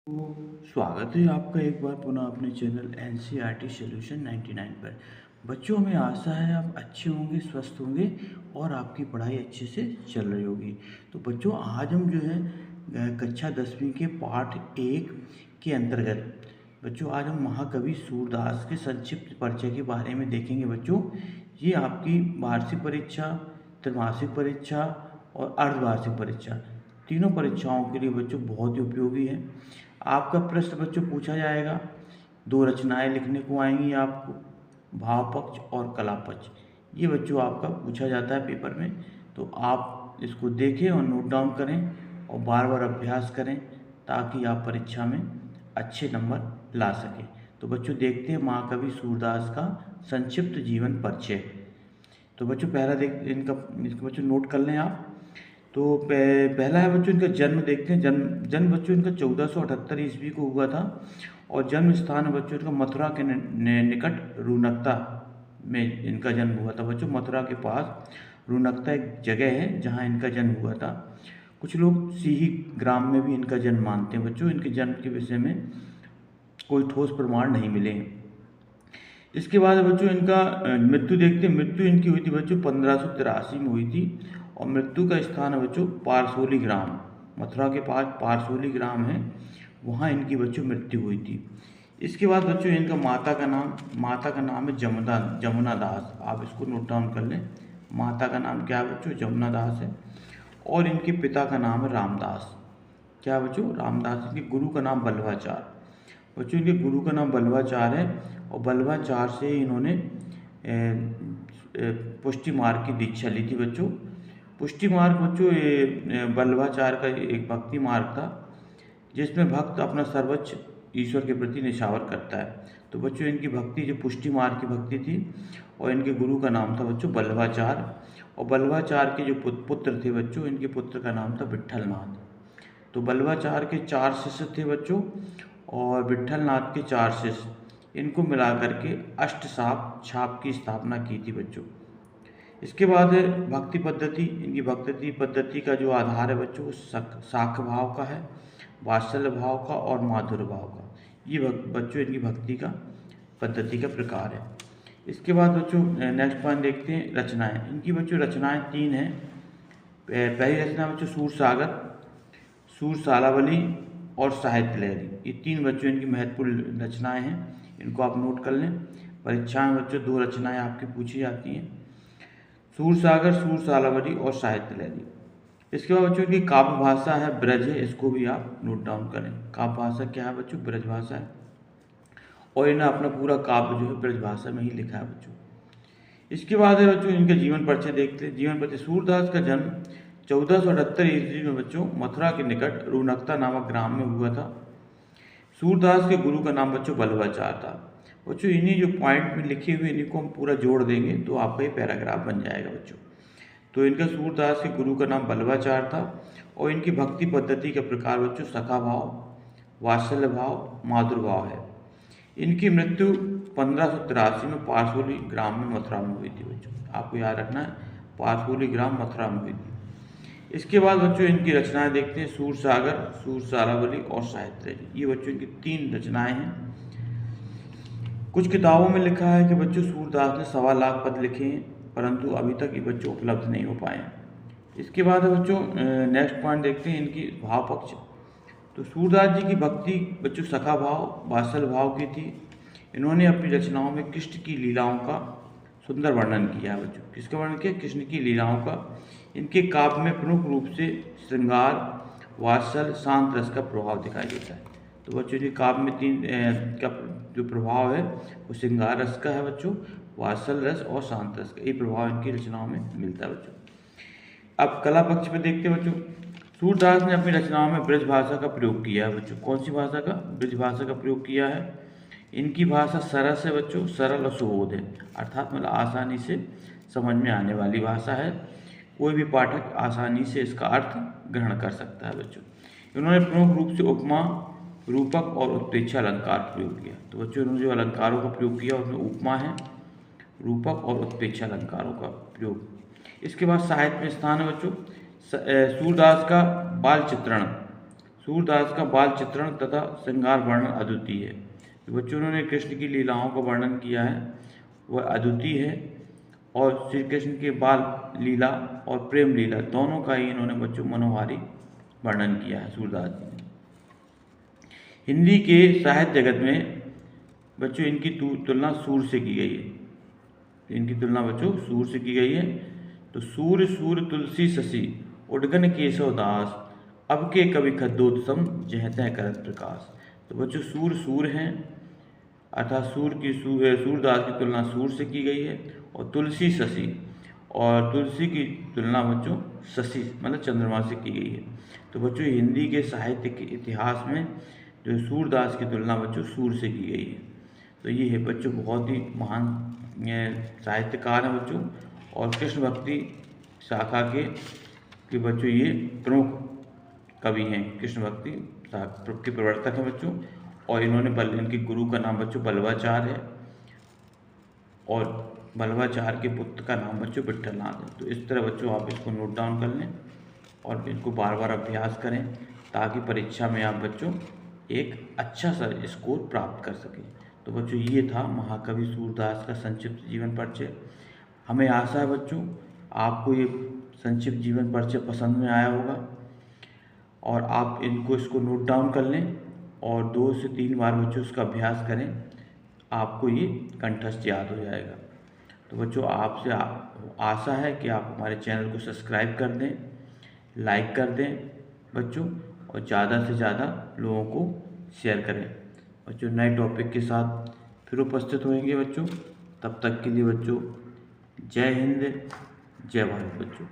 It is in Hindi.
तो स्वागत है आपका एक बार पुनः अपने चैनल एनसीईआरटी सॉल्यूशन 99 पर। बच्चों, हमें आशा है आप अच्छे होंगे, स्वस्थ होंगे और आपकी पढ़ाई अच्छे से चल रही होगी। तो बच्चों, आज हम जो है कक्षा 10वीं के पाठ 1 के अंतर्गत बच्चों आज हम महाकवि सूरदास के संक्षिप्त परिचय के बारे में देखेंगे। बच्चों, ये आपकी वार्षिक परीक्षा, त्रैमासिक परीक्षा और अर्धवार्षिक परीक्षा, तीनों परीक्षाओं के लिए बच्चों बहुत ही उपयोगी है। आपका प्रश्न बच्चों पूछा जाएगा, दो रचनाएं लिखने को आएंगी आपको, भाव पक्ष और कला पक्ष। ये बच्चों आपका पूछा जाता है पेपर में, तो आप इसको देखें और नोट डाउन करें और बार बार अभ्यास करें ताकि आप परीक्षा में अच्छे नंबर ला सकें। तो बच्चों देखते हैं महाकवि सूरदास का संक्षिप्त जीवन परिचय। तो बच्चों पहला इसका बच्चों नोट कर लें आप। तो पहला है बच्चों इनका जन्म देखते हैं। जन्म बच्चों इनका 1478 ईस्वी को हुआ था और जन्म स्थान है बच्चों इनका मथुरा के निकट रूनकता में इनका जन्म हुआ था। बच्चों मथुरा के पास रूनकता एक जगह है जहाँ इनका जन्म हुआ था। कुछ लोग सीही ग्राम में भी इनका जन्म मानते हैं। बच्चों इनके जन्म के विषय में कोई ठोस प्रमाण नहीं मिले हैं। इसके बाद बच्चों इनका मृत्यु देखते हैं। मृत्यु इनकी हुई थी बच्चों 1583 में हुई थी और मृत्यु का स्थान है बच्चों पारसोली ग्राम। मथुरा के पास पारसोली ग्राम है, वहाँ इनकी बच्चों मृत्यु हुई थी। इसके बाद बच्चों इनका माता का नाम है जमुना दास। आप इसको नोट डाउन कर लें। माता का नाम क्या है बच्चों? जमुना दास है। और इनके पिता का नाम है रामदास। क्या बच्चों? रामदास। इनके गुरु का नाम बल्लभाचार। बच्चों इनके गुरु का नाम बल्लभाचार है और बल्लभाचार से इन्होंने पुष्टि मार्ग की दीक्षा ली थी। बच्चों पुष्टि मार्ग बच्चों बल्लभाचार का एक भक्ति मार्ग था जिसमें भक्त अपना सर्वोच्च ईश्वर के प्रति निछावर करता है। तो बच्चों इनकी भक्ति जो पुष्टि मार्ग की भक्ति थी और इनके गुरु का नाम था बच्चों बल्लभाचार। और बल्लभाचार के जो पुत्र थे बच्चों, इनके पुत्र का नाम था विट्ठलनाथ। तो बल्लभाचार के 4 शिष्य थे बच्चों और विट्ठलनाथ के 4 शिष्य, इनको मिला करके अष्ट छाप की स्थापना की थी बच्चों। इसके बाद है भक्ति पद्धति। इनकी भक्ति पद्धति का जो आधार है बच्चों वो शाख भाव का है, वात्सल्य भाव का और माधुर्य भाव का। ये बच्चों इनकी भक्ति का पद्धति का प्रकार है। इसके बाद बच्चों नेक्स्ट पॉइंट देखते हैं रचनाएं। इनकी बच्चों रचनाएं 3 हैं। पहली रचना बच्चों सूरसागर, सूर सालावली और साहित्य लहरी। ये 3 बच्चों इनकी महत्वपूर्ण रचनाएं हैं, इनको आप नोट कर लें। परीक्षा में बच्चों 2 रचनाएं आपकी पूछी जाती हैं, सूरसागर, सूर सालावली और साहित्य लहरी। इसके बाद बच्चों की काव्य भाषा है ब्रज है, इसको भी आप नोट डाउन करें। काव्य भाषा क्या है बच्चों? ब्रज भाषा है और इन्हें अपना पूरा काव्य जो है ब्रज भाषा में ही लिखा है बच्चों। इसके बाद है बच्चों इनका जीवन परिचय देखते हैं। जीवन परिचय। सूरदास का जन्म 1478 ईस्वी में बच्चों मथुरा के निकट रूनकता नामक ग्राम में हुआ था। सूरदास के गुरु का नाम बच्चों बल्लभाचार था। बच्चों इन्हीं जो पॉइंट में लिखे हुए इन्हीं को हम पूरा जोड़ देंगे तो आपका ये पैराग्राफ बन जाएगा बच्चों। तो इनका सूरदास के गुरु का नाम बल्लभाचार था और इनकी भक्ति पद्धति का प्रकार बच्चों सखा भाव, वात्सल्य भाव, माधुर भाव है। इनकी मृत्यु 1583 में पारसोली ग्राम में मथुरा में हुई थी बच्चों। आपको याद रखना है, पारसोली ग्राम मथुरा में हुई थी। इसके बाद बच्चों इनकी रचनाएं देखते हैं। सूरसागर, सूर सारावली और साहित्य लहरी। ये बच्चों की 3 रचनाएं हैं। कुछ किताबों में लिखा है कि बच्चों सूरदास ने 1.25 लाख पद लिखे हैं, परंतु अभी तक ये बच्चों उपलब्ध नहीं हो पाए हैं। इसके बाद बच्चों नेक्स्ट पॉइंट देखते हैं इनकी भाव पक्ष। तो सूरदास जी की भक्ति बच्चों सखा भाव, वात्सल्य भाव की थी। इन्होंने अपनी रचनाओं में कृष्ण की लीलाओं का सुंदर वर्णन किया है बच्चों। किसका वर्णन किया? कृष्ण की लीलाओं का। इनके काव्य में प्रमुख रूप से श्रृंगार, वात्सल्य, शांत रस का प्रभाव दिखाई देता है। तो बच्चों के काव्य में 3 का जो प्रभाव है वो श्रृंगार रस का है बच्चों, वात्सल्य रस और शांत रस का। ये प्रभाव इनकी रचनाओं में मिलता है बच्चों। अब कला पक्ष में देखते हैं बच्चों। सूरदास ने अपनी रचनाओं में ब्रज भाषा का प्रयोग किया है बच्चों। कौन सी भाषा का? ब्रज भाषा का प्रयोग किया है। इनकी भाषा सरस है बच्चों, सरल और सुबोध है, अर्थात मतलब आसानी से समझ में आने वाली भाषा है। कोई भी पाठक आसानी से इसका अर्थ ग्रहण कर सकता है बच्चों। इन्होंने प्रमुख रूप से उपमा, रूपक और उत्प्रेक्षा अलंकार प्रयोग किया। तो बच्चों इन्होंने जो अलंकारों का प्रयोग किया उसमें उपमा है, रूपक और उत्प्रेक्षा अलंकारों का प्रयोग। इसके बाद साहित्य में स्थान है बच्चों सूरदास का बाल चित्रण। सूरदास का बाल चित्रण तथा श्रृंगार वर्णन अद्वितीय है। तो बच्चों, उन्होंने कृष्ण की लीलाओं का वर्णन किया है, वह अद्वितीय है। और श्री कृष्ण के बाल लीला और प्रेम लीला दोनों का ही इन्होंने बच्चों मनोहारी वर्णन किया है सूरदास जी ने। हिंदी के साहित्य जगत में बच्चों इनकी तुलना सूर से की गई है। इनकी तुलना बच्चों सूर से की गई है। तो सूर सूर तुलसी शशि उडगन केशव दास, अब के कवि खद्दोत्तम जहते करत प्रकाश। तो बच्चों सूर सूर हैं, अर्थात सूरदास की तुलना सूर से की गई है। और तुलसी शशि, और तुलसी की तुलना बच्चों शशि मतलब चंद्रमा से की गई है। तो बच्चों हिंदी के साहित्य के इतिहास में जो सूरदास की तुलना बच्चों सूर से की गई है। तो ये है बच्चों बहुत ही महान साहित्यकार हैं बच्चों, और कृष्ण भक्ति शाखा के बच्चों ये प्रमुख कवि हैं, कृष्ण भक्ति के प्रवर्तक हैं बच्चों। और इनके गुरु का नाम बच्चों बल्लभाचार्य है, और बल्लभाचार्य के पुत्र का नाम बच्चों विट्ठलनाथ है। तो इस तरह बच्चों आप इसको नोट डाउन कर लें और इनको बार बार अभ्यास करें, ताकि परीक्षा में आप बच्चों एक अच्छा सा स्कोर प्राप्त कर सकें। तो बच्चों ये था महाकवि सूरदास का संक्षिप्त जीवन परिचय। हमें आशा है बच्चों आपको ये संक्षिप्त जीवन परिचय पसंद में आया होगा, और आप इसको नोट डाउन कर लें और 2 से 3 बार बच्चों उसका अभ्यास करें, आपको ये कंठस्थ याद हो जाएगा। तो बच्चों आपसे आशा है कि आप हमारे चैनल को सब्सक्राइब कर दें, लाइक कर दें बच्चों, और ज़्यादा से ज़्यादा लोगों को शेयर करें। बच्चों नए टॉपिक के साथ फिर उपस्थित होंगे बच्चों। तब तक के लिए बच्चों जय हिंद, जय भारत बच्चों।